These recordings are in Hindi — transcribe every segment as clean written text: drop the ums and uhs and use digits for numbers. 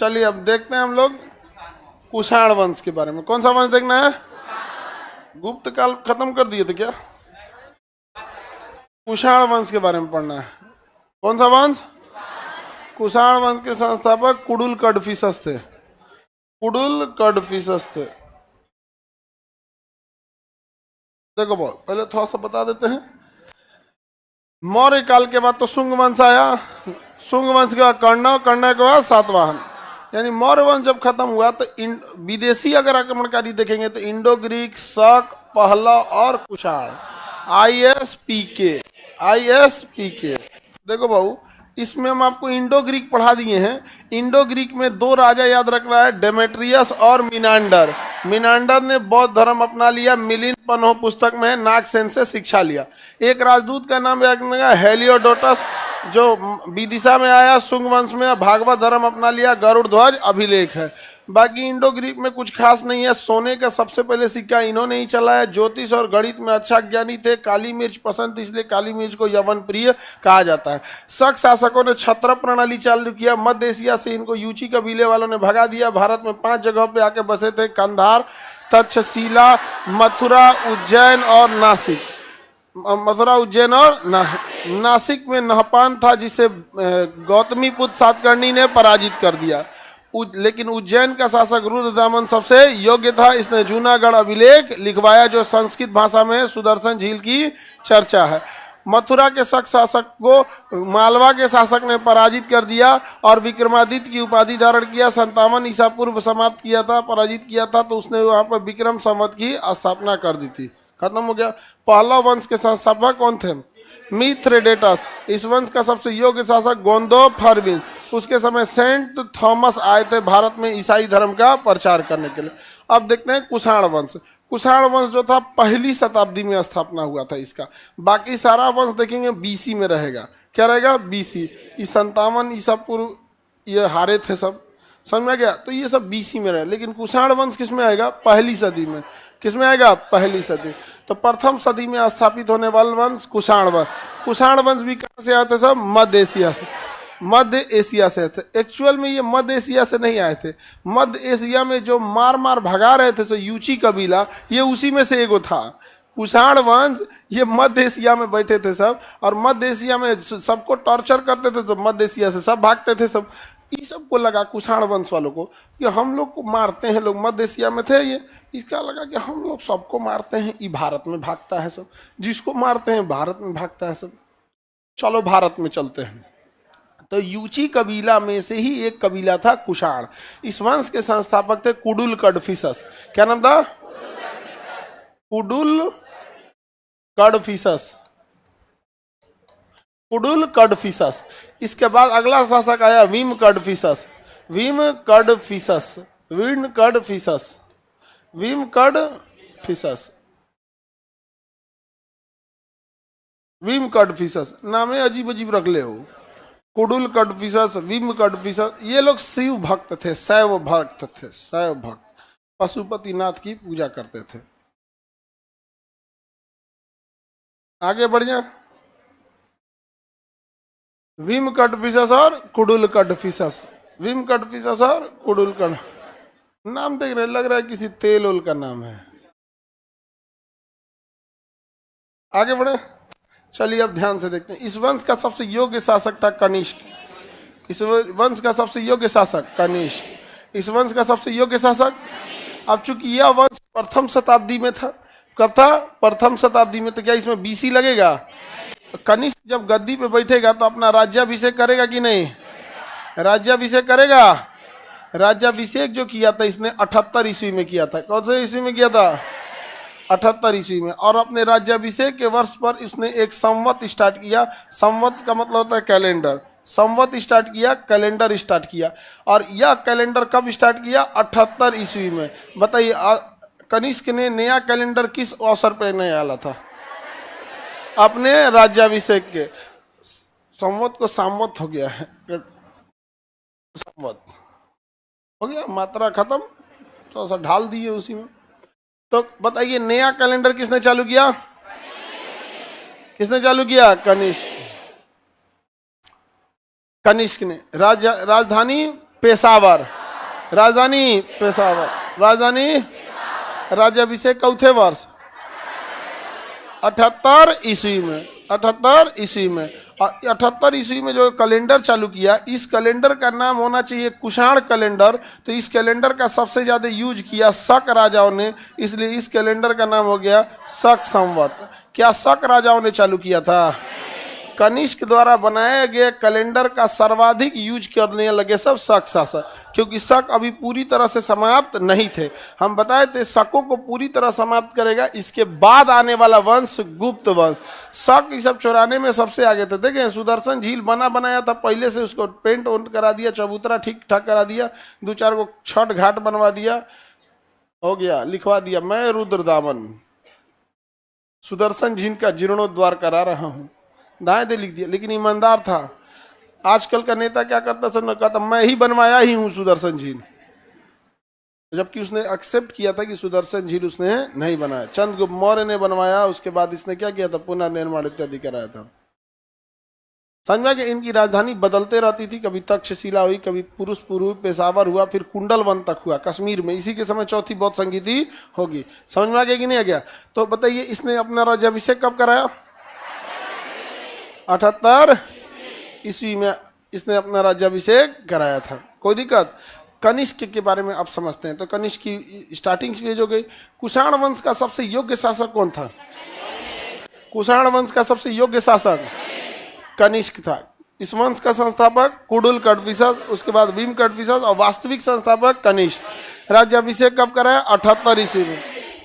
चलिए अब देखते हैं हम लोग कुषाण वंश के बारे में। कौन सा वंश देखना है? गुप्त काल खत्म कर दिए थे क्या? कुषाण वंश के बारे में पढ़ना है। कौन सा वंश? कुषाण वंश के संस्थापक कुडुल कडफिसस थे। कुडुल कडफिसस थे। देखो बहुत पहले थोड़ा सा बता देते हैं। मौर्य काल के बाद तो शुंग वंश आया, शुंग वंश के बाद कर्ण, कर्ण के बाद सातवाहन। यानी मौर्य वंश जब खत्म हुआ तो विदेशी अगर आक्रमणकारी देखेंगे तो इंडो ग्रीक, शक, पहला और कुषाण, ISPK। देखो भाऊ, इसमें हम आपको इंडो ग्रीक पढ़ा दिए हैं। इंडो ग्रीक में दो राजा याद रखना है, डेमेट्रियस और मिनांडर। मिनांडर ने बौद्ध धर्म अपना लिया, मिलिंद पन्हो पुस्तक में नागसेन से शिक्षा लिया। एक राजदूत का नाम याद रखना, हेलियोडोटस, जो विदिशा में आया, शुंग वंश में भागवत धर्म अपना लिया, गरुड़ ध्वज अभिलेख है। बाकी इंडो ग्रीक में कुछ खास नहीं है। सोने का सबसे पहले सिक्का इन्होंने ही चलाया। ज्योतिष और गणित में अच्छा ज्ञानी थे। काली मिर्च पसंद थी, इसलिए काली मिर्च को यवन प्रिय कहा जाता है। शक शासकों ने छत्र प्रणाली चालू किया। मध्य एशिया से इनको यूची कबीले वालों ने भगा दिया। भारत में 5 जगहों पे आके बसे थे, कंधार, तक्षशिला, मथुरा, उज्जैन और नासिक। मथुरा, उज्जैन और नासिक में नहपान था, जिसे गौतमी पुत्र सातकर्णी ने पराजित कर दिया। लेकिन उज्जैन का शासक रुद्रदामन सबसे योग्य था। इसने जूनागढ़ अभिलेख लिखवाया, जो संस्कृत भाषा में सुदर्शन झील की चर्चा है। मथुरा के शक शासक को मालवा के शासक ने पराजित कर दिया और विक्रमादित्य की उपाधि धारण किया। 57 ईसा पूर्व समाप्त किया था, पराजित किया था, तो उसने वहां पर विक्रम संवत की स्थापना कर दी थी। खत्म हो गया। पहला वंश के संस्थापक कौन थे? मिथ्रेडेटस। इस वंश का सबसे योग्य शासक गोंदो फर्विन। उसके समय सेंट थॉमस आए थे भारत में ईसाई धर्म का प्रचार करने के लिए। अब देखते हैं कुषाण वंश। कुषाण वंश जो था 1ली शताब्दी में स्थापना हुआ था इसका। बाकी सारा वंश देखेंगे BC में रहेगा। क्या रहेगा? BC। 57 ईसा पूर्व ये हारे थे सब, समझ में गया? तो ये सब BC में रहे। लेकिन कुषाण वंश किस में आएगा? 1ली सदी में। किस में आएगा? 1ली सदी। तो प्रथम सदी में स्थापित होने वाला वंश कुषाण वंश। कुषाण वंश भी कहाँ से आए थे? सब मध्य एशिया से। मध्य एशिया से थे। एक्चुअल में ये मध्य एशिया से नहीं आए थे। मध्य एशिया में जो मार मार भगा रहे थे, सो यूची कबीला, ये उसी में से एगो था। कुषाण वंश ये मध्य एशिया में बैठे थे सब, और मध्य एशिया में सबको टॉर्चर करते थे, तो मध्य एशिया से सब भागते थे सब। ये सबको लगा कुषाण वंश वालों को कि हम लोग को मारते हैं लोग, मध्य एशिया में थे ये, इसका लगा कि हम लोग सबको मारते हैं, ये भारत में भागता है सब, जिसको मारते हैं भारत में भागता है सब, चलो भारत में चलते हैं। तो यूची कबीला में से ही एक कबीला था कुषाण। इस वंश के संस्थापक थे कुडुल कडफिसस। क्या नाम था? कुडुल कडफिसस। कुडुल कडफिसस। इसके बाद अगला शासक आया भीम कडफिसस। भीम कडफिसस। भीम कडफिसस। भीम कडफिसस। भीम कडफिसस नाम अजीब अजीब रख ले हो। कुडुल कडफिसस, भीम कडफिसस, ये लोग शिव भक्त थे, शैव भक्त थे, शैव भक्त, पशुपतिनाथ की पूजा करते थे। आगे बढ़ जाए। भीम कडफिसस और कुडुल कडफिसस। भीम कडफिसस और कुडुल कड, नाम देख रहे, लग रहा है किसी तेल ओल का नाम है। आगे बढ़े। चलिए अब ध्यान से देखते हैं। इस वंश का सबसे योग्य शासक था कनिष्क। इस वंश का सबसे योग्य शासक कनिष्क। इस वंश का सबसे योग्य शासक। अब चूंकि यह वंश प्रथम शताब्दी में था। कब था? प्रथम शताब्दी में। तो क्या इसमें BC लगेगा? तो कनिष्क जब गद्दी पे बैठेगा तो अपना राज्याभिषेक करेगा कि नहीं? राज्याभिषेक करेगा। राज्याभिषेक जो किया था इसने 78 ईस्वी में किया था। कौन से ईस्वी में किया था? 78 ईस्वी में। और अपने राज्याभिषेक के वर्ष पर इसने एक संवत स्टार्ट किया। संवत का मतलब होता है कैलेंडर। संवत स्टार्ट किया, कैलेंडर स्टार्ट किया। और यह कैलेंडर कब स्टार्ट किया? 78 ईस्वी में। बताइए कनिष्क ने नया कैलेंडर किस अवसर पर नया डाला था? अपने राज्याभिषेक के। संवत को सामवत हो गया है, संवत हो गया, मात्रा खत्म, थोड़ा सा ढाल दिए उसी में। तो बताइए नया कैलेंडर किसने चालू किया? किसने चालू किया? कनिष्क। कनिष्क ने। राजधानी पेशावर। राजधानी पेशावर। राजधानी राज्याभिषेक चौथे वर्ष 78 ईस्वी में। 78 ईस्वी में। और 78 ईस्वी में जो कैलेंडर चालू किया, इस कैलेंडर का नाम होना चाहिए कुषाण कैलेंडर। तो इस कैलेंडर का सबसे ज्यादा यूज किया शक राजाओं ने, इसलिए इस कैलेंडर का नाम हो गया शक संवत। क्या शक राजाओं ने चालू किया था? कनिष्क द्वारा बनाए गए कैलेंडर का सर्वाधिक यूज करने लगे सब शक शासक, क्योंकि शक अभी पूरी तरह से समाप्त नहीं थे। हम बताए थे शकों को पूरी तरह समाप्त करेगा इसके बाद आने वाला वंश गुप्त वंश। शक ये सब चौराने में सबसे आगे थे। देखें सुदर्शन झील बना बनाया था पहले से, उसको पेंट वेंट करा दिया, चबूतरा ठीक ठाक करा दिया, 2-4 को छठ घाट बनवा दिया, हो गया, लिखवा दिया मैं रुद्रदामन सुदर्शन झील का जीर्णोद्वार करा रहा हूँ, दाएं दे लिख दिया। लेकिन ईमानदार था। आजकल का नेता क्या करता था, न कहता मैं ही बनवाया ही हूं सुदर्शन झील, जबकि उसने एक्सेप्ट किया था कि सुदर्शन झील उसने नहीं बनाया, चंद्रगुप्त मौर्य ने बनवाया। उसके बाद इसने क्या किया था, पुनर्निर्माण इत्यादि कराया था। समझा कि इनकी राजधानी बदलते रहती थी, कभी तक्षशिला हुई, कभी पुरुषपुर, पेशावर हुआ, फिर कुंडलवन तक हुआ कश्मीर में। इसी के समय चौथी बौद्ध संगीति होगी। समझ में आ गया कि नहीं आ गया? तो बताइए इसने अपना राज्याभिषेक कब कराया? 78 ईस्वी में इसने अपना राज्याभिषेक कराया था। कोई दिक्कत? कनिष्क के बारे में आप समझते हैं। तो कनिष्क की स्टार्टिंग स्टेज हो गई। कुषाण वंश का सबसे योग्य शासक कौन था? कुषाण वंश का सबसे योग्य शासक कनिष्क था। इस वंश का संस्थापक कुडुल कटविसस, उसके बाद भीम कटविसस और वास्तविक संस्थापक कनिष्क। राज्याभिषेक कब कराया? 78 ईस्वी में।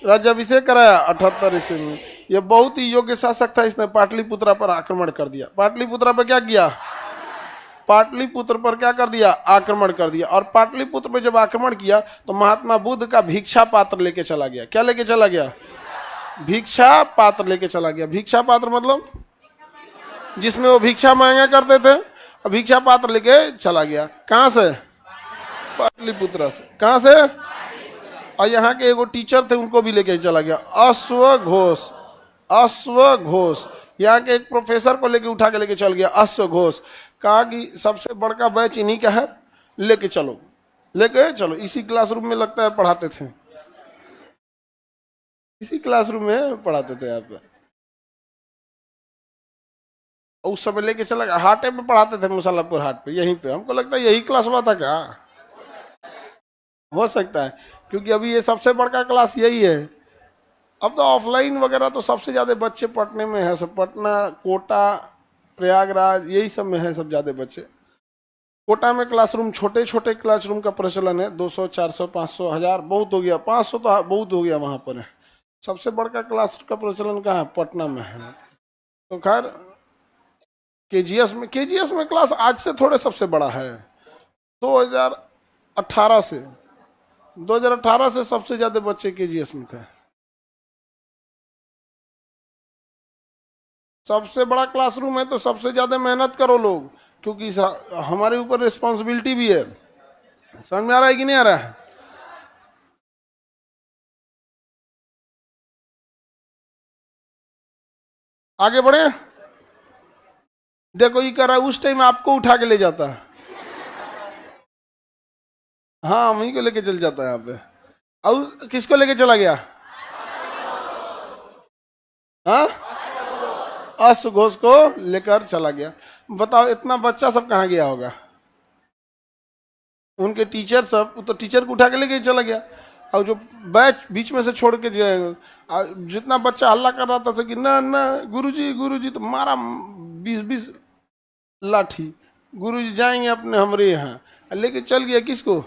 राज्याभिषेक कराया 78 ईस्वी में। यह बहुत ही योग्य शासक था। इसने पाटलिपुत्रा पर आक्रमण कर दिया। पाटलिपुत्रा पर क्या किया? पाटलिपुत्र पर क्या कर दिया? आक्रमण कर दिया। और पाटलिपुत्र पर जब आक्रमण किया तो महात्मा बुद्ध का भिक्षा पात्र लेके चला गया। क्या लेके चला गया? भिक्षा पात्र लेके चला गया। भिक्षा पात्र मतलब जिसमें वो भिक्षा मांगा करते थे, और भिक्षा पात्र लेके चला गया। कहां से? पाटलिपुत्र से। कहां से? और यहाँ के एगो टीचर थे, उनको भी लेके चला गया। अश्वघोष। अश्वघोष यहाँ के एक प्रोफेसर को लेके उठा के लेके चल गया। अश्वघोष कहा कि सबसे बड़का बैच इन्हीं का है, लेके चलो, लेके चलो। इसी क्लासरूम में लगता है पढ़ाते थे, इसी क्लासरूम में पढ़ाते थे यहाँ पे। उस समय लेके चला गया। हाटे पे पढ़ाते थे, मुसल्लापुर हाट पे, यहीं पे। हमको लगता है यही क्लास हुआ था क्या? हो सकता है, क्योंकि अभी ये सबसे बड़का क्लास यही है। अब तो ऑफलाइन वगैरह तो सबसे ज़्यादा बच्चे पटने में है, सब पटना, कोटा, प्रयागराज, यही सब में है सब ज़्यादा बच्चे। कोटा में क्लासरूम, छोटे छोटे क्लासरूम का प्रचलन है। 200, 400, 500, 1000 बहुत हो गया, 500 तो बहुत हो गया वहाँ पर है। सबसे बड़का क्लास का प्रचलन कहाँ है? पटना में है। तो खैर केजीएस में क्लास आज से थोड़े सबसे बड़ा है। 2018 से सबसे ज्यादा बच्चे केजीएस में थे। सबसे बड़ा क्लासरूम है तो सबसे ज्यादा मेहनत करो लोग, क्योंकि हमारे ऊपर रिस्पॉन्सिबिलिटी भी है। समझ में आ रहा है कि नहीं आ रहा है? आगे बढ़े। देखो ये कर रहा है, उस टाइम आपको उठा के ले जाता है। हाँ, वहीं को लेके चल जाता है यहाँ पे। और किसको लेके चला गया? हाँ, अश्वघोष को लेकर चला गया। बताओ इतना बच्चा सब कहाँ गया होगा? उनके टीचर सब, तो टीचर को उठा के लेके चला गया। और जो बैच बीच में से छोड़ के जाएगा, जितना बच्चा हल्ला कर रहा था कि ना ना गुरुजी, तो मारा 20-20 लाठी। गुरुजी जाएंगे अपने हमरे यहाँ, लेके चल गया किसको?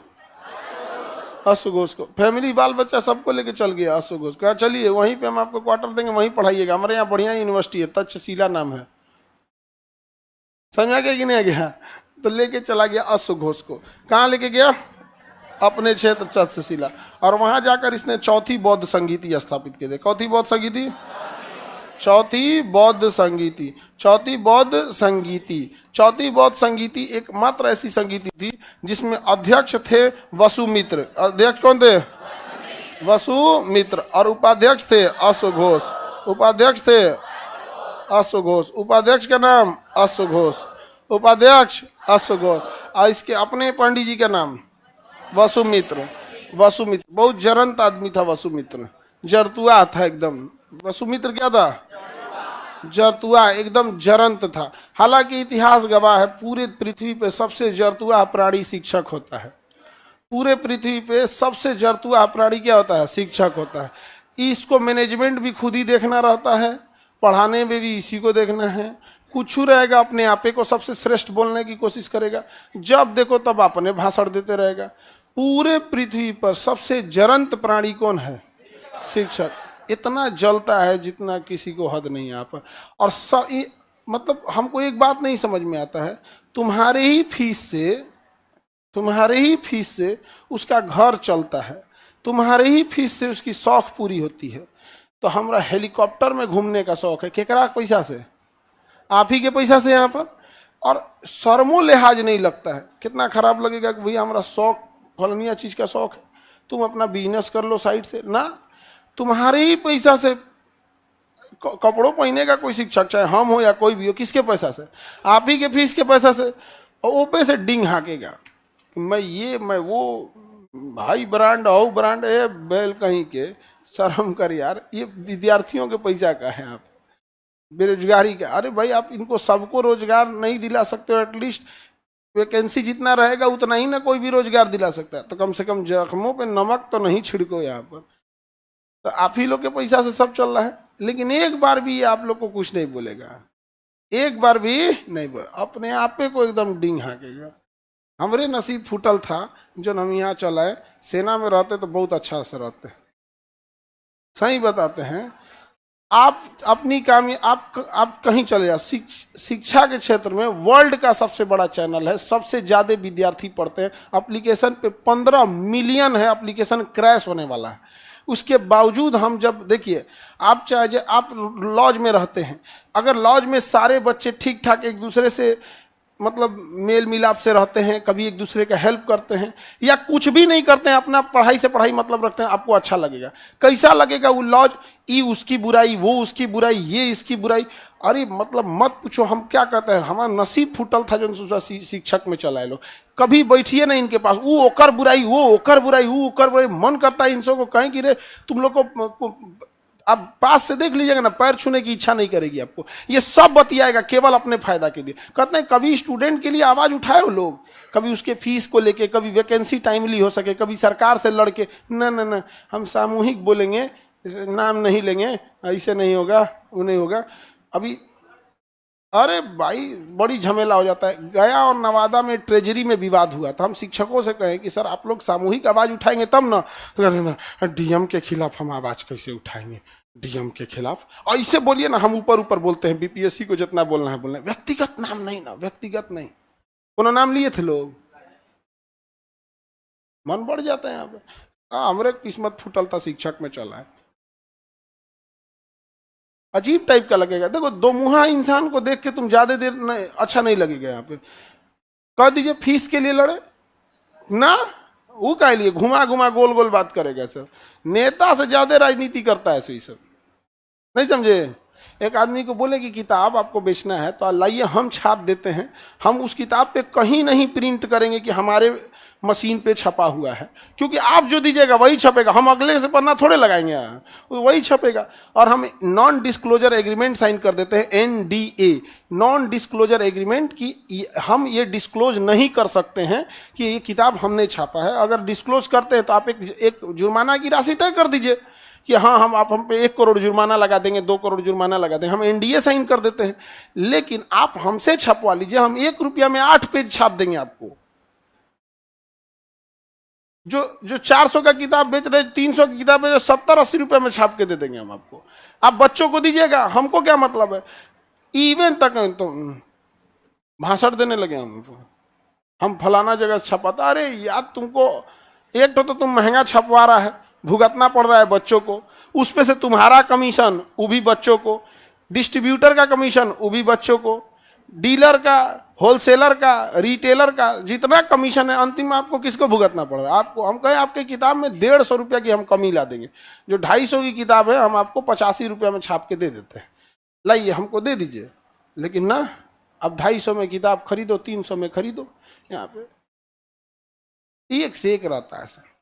अश्वघोष को। फैमिली, बाल बच्चा सबको लेके चल गया अश्वघोष। कहा चलिए वहीं पे हम आपको क्वार्टर देंगे, वहीं पढ़ाइएगा, हमारे यहाँ बढ़िया यूनिवर्सिटी है, तक्षशिला नाम है। समझ आ गया कि नहीं आ गया? तो लेके चला गया अश्वघोष को। कहाँ लेके गया? अपने क्षेत्र तक्षशिला। और वहां जाकर इसने चौथी बौद्ध संगीति स्थापित की थी। चौथी बौद्ध संगीति, चौथी बौद्ध संगीति, चौथी बौद्ध संगीति। चौथी बौद्ध संगीति एकमात्र ऐसी संगीति थी जिसमें अध्यक्ष थे वसुमित्र। अध्यक्ष कौन थे? वसुमित्र। और उपाध्यक्ष थे अश्वघोष। उपाध्यक्ष थे अश्वघोष। उपाध्यक्ष का नाम अश्वघोष। उपाध्यक्ष अश्वघोष। इसके अपने पंडित जी का नाम वसुमित्र। वसुमित्र बहुत जरंत आदमी था वसुमित्र, जरतुआ था एकदम। वसुमित्र क्या था? जरतुआ, एकदम जरंत था। हालांकि इतिहास गवाह है पूरे पृथ्वी पे सबसे जरतुआ प्राणी शिक्षक होता है। पूरे पृथ्वी पे सबसे जरतुआ प्राणी क्या होता है? शिक्षक होता है। इसको मैनेजमेंट भी खुद ही देखना रहता है, पढ़ाने में भी इसी को देखना है। कुछ रहेगा अपने आपे को सबसे श्रेष्ठ बोलने की कोशिश करेगा, जब देखो तब अपने भाषण देते रहेगा। पूरे पृथ्वी पर सबसे जरंत प्राणी कौन है? शिक्षक। इतना जलता है जितना किसी को हद नहीं यहाँ पर। और मतलब हमको एक बात नहीं समझ में आता है, तुम्हारे ही फीस से उसका घर चलता है, तुम्हारे ही फीस से उसकी शौक पूरी होती है। तो हमारा हेलीकॉप्टर में घूमने का शौक है, केकरा के पैसा से? आप ही के पैसा से यहाँ पर। और शर्मो लिहाज नहीं लगता है। कितना खराब लगेगा कि भैया हमारा शौक फलनिया चीज का शौक है, तुम अपना बिजनेस कर लो साइड से ना। तुम्हारे ही पैसा से कपड़ों पहने का कोई शिक्षक, चाहे हम हो या कोई भी हो, किसके पैसा से? आप ही के फीस के पैसा से। और ओपे से डिंग हाकेगा, मैं वो भाई ब्रांड हो ब्रांड है बैल कहीं के। शर्म कर यार, ये विद्यार्थियों के पैसा का है, आप बेरोजगारी का। अरे भाई आप इनको सबको रोजगार नहीं दिला सकते हो, एटलीस्ट वैकेंसी जितना रहेगा उतना ही ना कोई भी रोजगार दिला सकता है। तो कम से कम जख्मों पे नमक तो नहीं छिड़को यहाँ पर। तो आप ही लोग के पैसा से सब चल रहा है। लेकिन एक बार भी आप लोग को कुछ नहीं बोलेगा, एक बार भी नहीं बोले, अपने आपे को एकदम डिंग हाकेगा। हमरे नसीब फूटल था जो हम यहाँ चलाए। सेना में रहते तो बहुत अच्छा से रहते, सही बताते हैं। आप अपनी आप कहीं चले जाओ, शिक्षा के क्षेत्र में वर्ल्ड का सबसे बड़ा चैनल है, सबसे ज्यादा विद्यार्थी पढ़ते हैं। एप्लीकेशन पे 15 मिलियन है, एप्लीकेशन क्रैश होने वाला है। उसके बावजूद हम जब देखिए, आप चाहे आप लॉज में रहते हैं, अगर लॉज में सारे बच्चे ठीक ठाक एक दूसरे से मतलब मेल मिलाप से रहते हैं, कभी एक दूसरे का हेल्प करते हैं, या कुछ भी नहीं करते हैं, अपना पढ़ाई से पढ़ाई मतलब रखते हैं, आपको अच्छा लगेगा। कैसा लगेगा वो लॉज? ये उसकी बुराई, वो उसकी बुराई, ये इसकी बुराई। अरे मतलब मत पूछो, हम क्या कहते हैं, हमारा नसीब फूटल था जो सोचा शिक्षक में चलाए लो। कभी बैठिए ना इनके पास, वो ओकर बुराई, वो ओकर बुराई, वो ओकर बुराई। मन करता है इनसों को कहें कि रे तुम लोग को आप पास से देख लीजिएगा ना, पैर छूने की इच्छा नहीं करेगी आपको। ये सब बतियाएगा केवल अपने फायदा के लिए। कहते हैं कभी स्टूडेंट के लिए आवाज उठाए हो लोग, कभी उसके फीस को लेके, कभी वैकेंसी टाइमली हो सके, कभी सरकार से लड़के। न हम सामूहिक बोलेंगे, नाम नहीं लेंगे, ऐसे नहीं होगा, वो नहीं होगा। अभी अरे भाई बड़ी झमेला हो जाता है। गया और नवादा में ट्रेजरी में विवाद हुआ था। हम शिक्षकों से कहें कि सर आप लोग सामूहिक आवाज उठाएंगे तब ना, तो डीएम के खिलाफ हम आवाज कैसे उठाएंगे? डीएम के खिलाफ ऐसे बोलिए ना, हम ऊपर ऊपर बोलते हैं, बीपीएससी को जितना बोलना है बोलना है, व्यक्तिगत नाम नहीं ना, व्यक्तिगत नहीं। कोनो नाम लिए थे लोग, मन बढ़ जाता है यहाँ पे। हमारे किस्मत फूटल था, शिक्षक में चला है। अजीब टाइप का लगेगा। देखो दो मुहा इंसान को देख के तुम ज्यादा देर अच्छा नहीं लगेगा। यहाँ पे कह दीजिए फीस के लिए लड़े ना, वो क्या लिए घुमा घुमा गोल गोल बात करेगा सब। नेता से ज्यादा राजनीति करता है सही सब, नहीं समझे? एक आदमी को बोले कि किताब आपको बेचना है तो लाइए हम छाप देते हैं, हम उस किताब पे कहीं नहीं प्रिंट करेंगे कि हमारे मशीन पे छपा हुआ है, क्योंकि आप जो दीजिएगा वही छपेगा, हम अगले से पन्ना थोड़े लगाएंगे, वही छपेगा। और हम नॉन डिस्क्लोजर एग्रीमेंट साइन कर देते हैं, NDA, नॉन डिस्क्लोजर एग्रीमेंट, की हम ये डिस्क्लोज नहीं कर सकते हैं कि ये किताब हमने छापा है। अगर डिस्क्लोज करते हैं तो आप एक जुर्माना की राशि तय कर दीजिए कि हाँ हम पे 1 करोड़ जुर्माना लगा देंगे, 2 करोड़ जुर्माना लगा देंगे, हम NDA साइन कर देते हैं। लेकिन आप हमसे छपवा लीजिए, हम 1 रुपया में 8 पेज छाप देंगे आपको। जो 400 का किताब बेच रहे, 300 की किताब बेच रहे, 70-80 रुपये में छाप के दे देंगे हम आपको। आप बच्चों को दीजिएगा, हमको क्या मतलब है? इवन तक तो भाषण देने लगे हम फलाना जगह छपाता। अरे यार तुमको एक तो तुम महंगा छपवा रहा है, भुगतना पड़ रहा है बच्चों को, उस पे से तुम्हारा कमीशन वो भी बच्चों को, डिस्ट्रीब्यूटर का कमीशन वो भी बच्चों को, डीलर का, होलसेलर का, रिटेलर का जितना कमीशन है अंतिम में आपको किसको भुगतना पड़ रहा है? आपको। हम कहें आपके किताब में 150 रुपया की हम कमी ला देंगे, जो 250 की किताब है हम आपको 85 रुपया में छाप के दे देते हैं, लाइए हमको दे दीजिए। लेकिन ना, अब 250 में किताब खरीदो, 300 में खरीदो, यहाँ पे एक से एक रहता है सर।